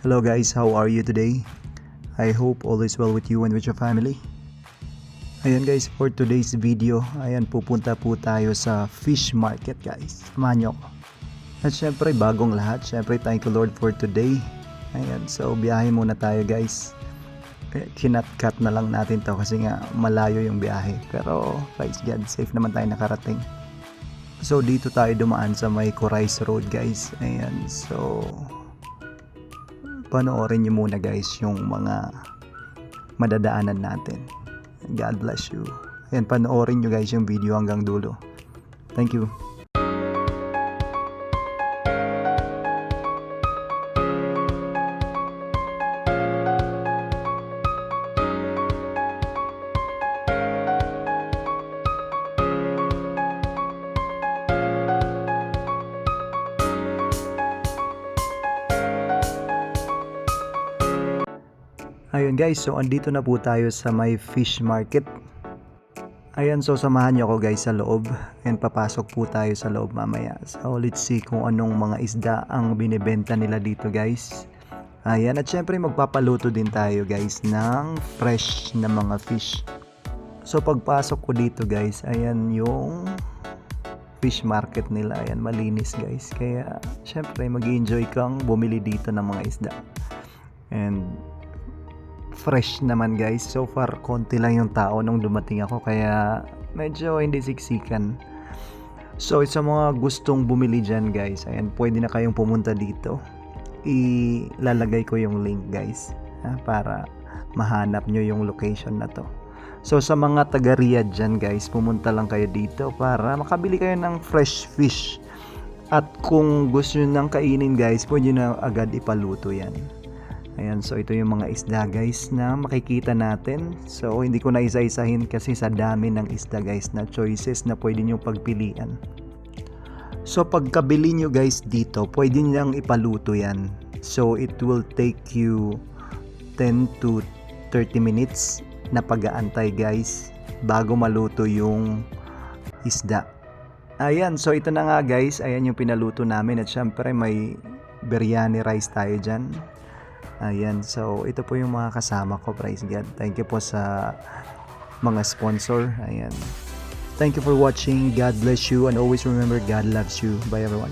Hello guys, how are you today? I hope all is well with you and with your family. Ayan guys, for today's video, ayan pupunta po tayo sa fish market guys. Samahan nyo ako. At syempre bagong lahat, syempre thank you Lord for today. Ayan, so biyahe muna tayo guys. Kinat-cut na lang natin to kasi nga malayo yung biyahe. Pero praise God, safe naman tayo nakarating. So dito tayo dumaan sa may Corais Road guys. Ayan, so panoorin nyo muna guys yung mga madadaanan natin. God bless you. Ayan, panoorin nyo guys yung video hanggang dulo. Thank you. Ayun guys, so andito na po tayo sa may fish market. Ayan, so samahan nyo ako guys sa loob. Ayan, papasok po tayo sa loob mamaya. So let's see kung anong mga isda ang binibenta nila dito guys. Ayan, at syempre magpapaluto din tayo guys ng fresh na mga fish. So pagpasok ko dito guys, ayan yung fish market nila. Ayan, malinis guys. Kaya syempre mag-enjoy kang bumili dito ng mga isda. And fresh naman guys. So far konti lang yung tao nung dumating ako kaya medyo hindi siksikan. So sa mga gustong bumili dyan guys, ayan, pwede na kayong pumunta dito. Ilalagay ko yung link guys para mahanap nyo yung location na to. So sa mga taga Riyadh dyan guys, pumunta lang kayo dito para makabili kayo ng fresh fish. At kung gusto nyo nang kainin guys, pwede na agad ipaluto yan. Ayan, so ito yung mga isda guys na makikita natin. So hindi ko na isa-isahin kasi sa dami ng isda guys na choices na pwede nyo pagpilian. So pagkabili nyo guys dito, pwede nyo ipaluto yan. So it will take you 10 to 30 minutes na pag-aantay guys bago maluto yung isda. Ayan, so ito na nga guys, ayan yung pinaluto namin at syempre may biryani rice tayo dyan. Ayan, so ito po yung mga kasama ko, praise God. Thank you po sa mga sponsor. Ayan. Thank you for watching. God bless you and always remember God loves you. Bye everyone.